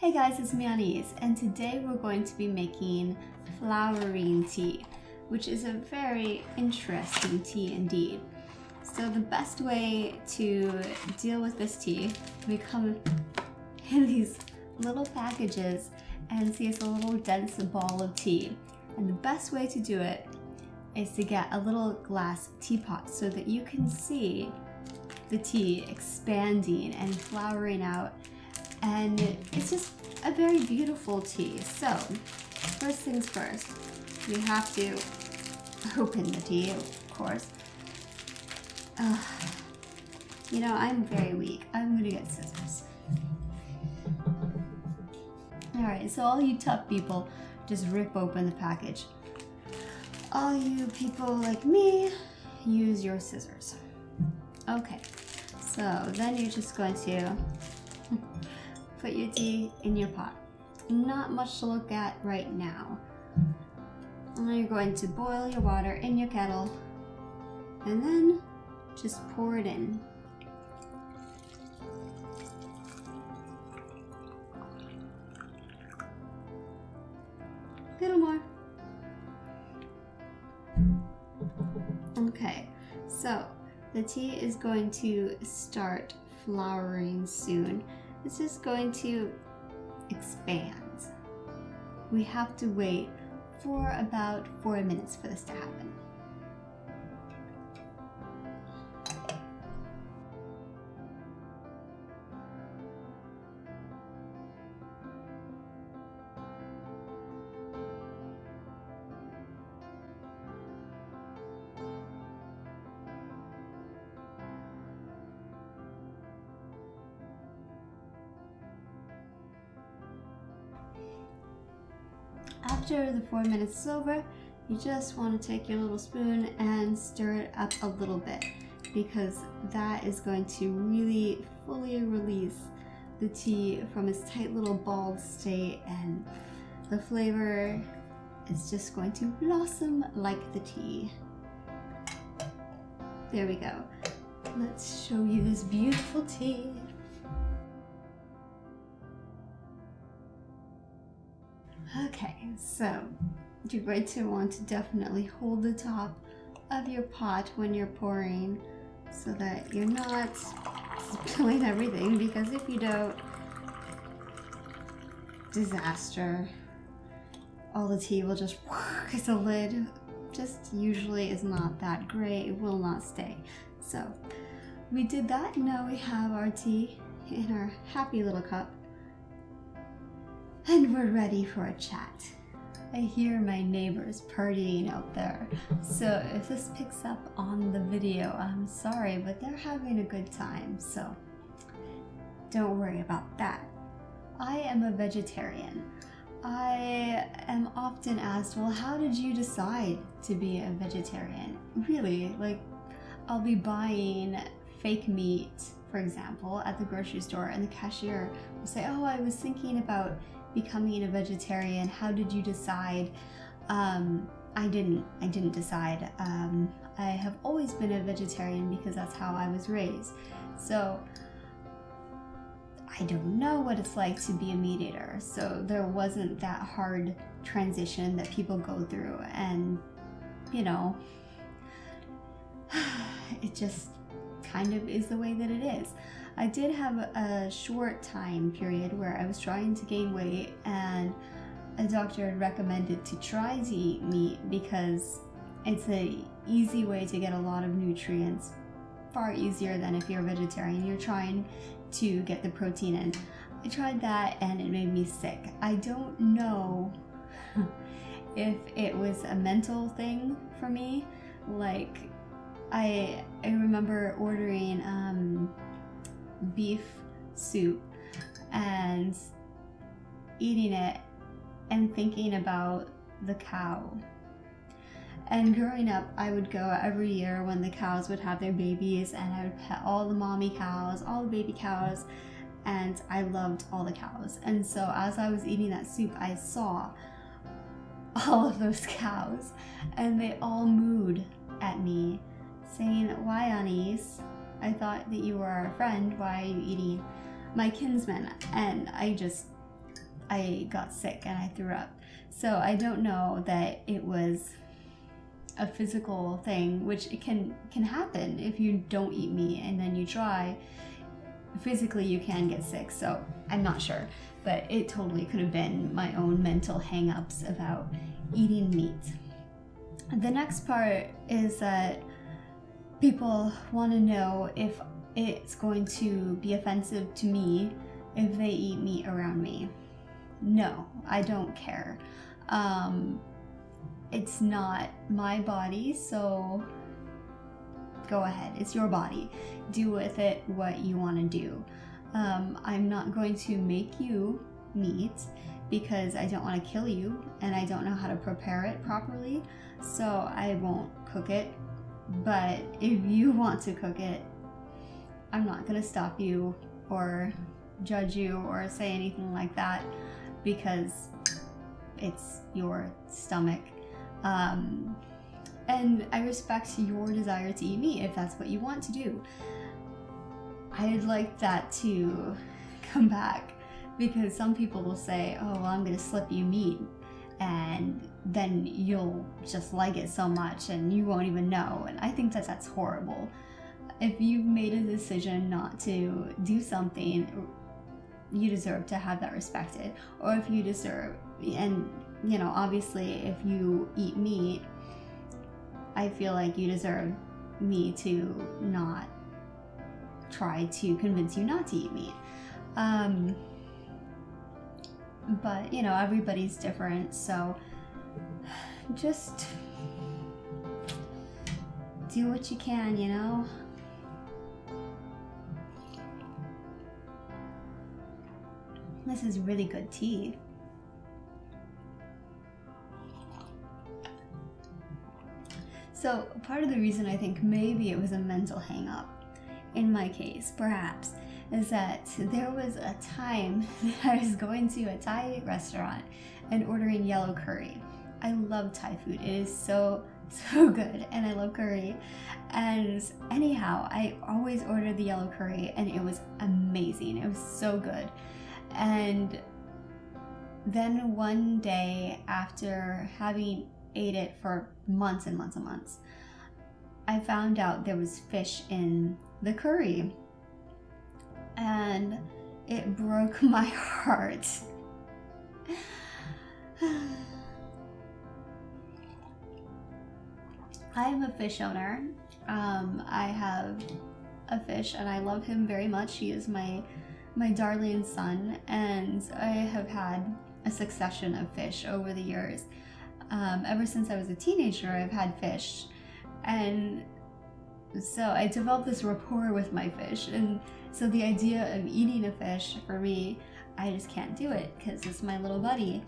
Hey guys, it's me Anaïs, and today we're going to be making flowering tea, which is a very interesting tea indeed. So the best way to deal with this tea, we come in these little packages and see it's a little dense ball of tea. And the best way to do it is to get a little glass teapot so that you can see the tea expanding and flowering out. And it's just a very beautiful tea. So first things first, you have to open the tea, of course. You know, I'm very weak. I'm gonna get scissors. Alright, so all you tough people, just rip open the package. All you people like me, use your scissors. Okay, so then you're just going to put your tea in your pot. Not much to look at right now. And then you're going to boil your water in your kettle and then just pour it in. A little more. Okay, so the tea is going to start flowering soon. It's just going to expand. We have to wait for about 4 minutes for this to happen. After the 4 minutes is over, you just want to take your little spoon and stir it up a little bit, because that is going to really fully release the tea from its tight little ball state, and the flavor is just going to blossom like the tea. There we go. Let's show you this beautiful tea. Okay, so you're going to want to definitely hold the top of your pot when you're pouring so that you're not spilling everything, because if you don't, disaster. All the tea will just hit the lid. Just usually is not that great. It will not stay. So we did that. Now we have our tea in our happy little cup. And we're ready for a chat. I hear my neighbors partying out there, so if this picks up on the video, I'm sorry, but they're having a good time, so don't worry about that. I am a vegetarian. I am often asked, well, how did you decide to be a vegetarian? Really, like, I'll be buying fake meat, for example, at the grocery store, and the cashier will say, oh, I was thinking about becoming a vegetarian. How did you decide? I didn't decide. I have always been a vegetarian because that's how I was raised. So I don't know what it's like to be a meat eater. So there wasn't that hard transition that people go through, and you know, it just kind of is the way that it is. I did have a short time period where I was trying to gain weight, and a doctor had recommended to try to eat meat because it's an easy way to get a lot of nutrients, far easier than if you're a vegetarian. You're trying to get the protein in. I tried that and it made me sick. I don't know if it was a mental thing for me. Like, I remember ordering beef soup and eating it and thinking about the cow. And growing up, I would go every year when the cows would have their babies, and I would pet all the mommy cows, all the baby cows, and I loved all the cows. And so as I was eating that soup, I saw all of those cows, and they all mooed at me, saying, why, Anaïs? I thought that you were our friend. Why are you eating my kinsman? And I just I got sick and I threw up. So I don't know that it was a physical thing, which it can happen if you don't eat meat and then you try. Physically you can get sick, so I'm not sure, but it totally could have been my own mental hang-ups about eating meat. The next part is that people want to know if it's going to be offensive to me if they eat meat around me. No, I don't care. It's not my body, so go ahead. It's your body. Do with it what you want to do. I'm not going to make you meat because I don't want to kill you and I don't know how to prepare it properly, so I won't cook it. But if you want to cook it, I'm not going to stop you or judge you or say anything like that because it's your stomach. And I respect your desire to eat meat if that's what you want to do. I'd like that to come back, because some people will say, oh, well, I'm going to slip you meat and then you'll just like it so much and you won't even know. And I think that that's horrible. If you've made a decision not to do something, you deserve to have that respected. Or if you deserve, and you know, obviously if you eat meat, I feel like you deserve me to not try to convince you not to eat meat. But you know, everybody's different, so just do what you can, you know? This is really good tea. So part of the reason I think maybe it was a mental hang-up, in my case, perhaps, is that there was a time that I was going to a Thai restaurant and ordering yellow curry. I love Thai food. It is so good, and I love curry. And anyhow, I always ordered the yellow curry and it was amazing. It was so good. And then one day, after having ate it for months and months and months, I found out there was fish in the curry, and it broke my heart. I am a fish owner. I have a fish and I love him very much. He is my darling son, and I have had a succession of fish over the years. Ever since I was a teenager, I've had fish, and so I developed this rapport with my fish, and so the idea of eating a fish, for me, I just can't do it because it's my little buddy.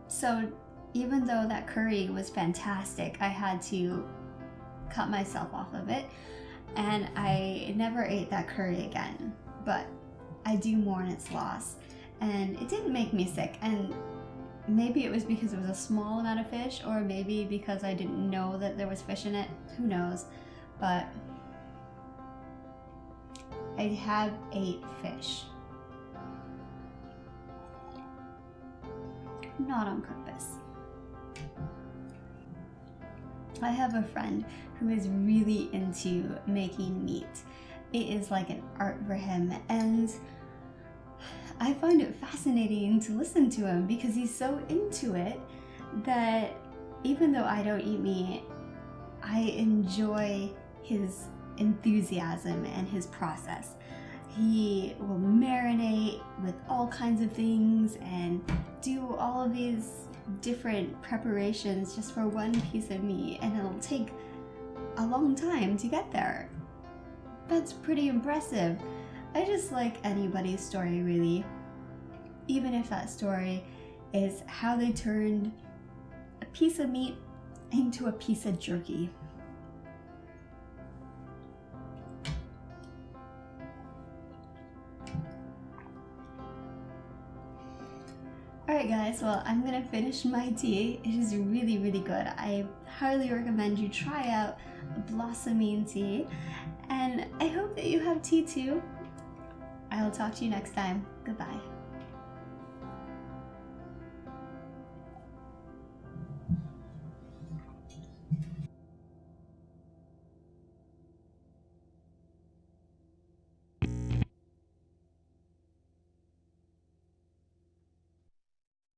So even though that curry was fantastic, I had to cut myself off of it, and I never ate that curry again. But I do mourn its loss, and it didn't make me sick. And maybe it was because it was a small amount of fish, or maybe because I didn't know that there was fish in it. Who knows? But I have ate fish. Not on purpose. I have a friend who is really into making meat. It is like an art for him, and I find it fascinating to listen to him because he's so into it that even though I don't eat meat, I enjoy his enthusiasm and his process. He will marinate with all kinds of things and do all of these different preparations just for one piece of meat, and it'll take a long time to get there. That's pretty impressive. I just like anybody's story, really. Even if that story is how they turned a piece of meat into a piece of jerky. Alright guys, well, I'm gonna finish my tea. It is really, really good. I highly recommend you try out blossoming tea, and I hope that you have tea too. I'll talk to you next time. Goodbye.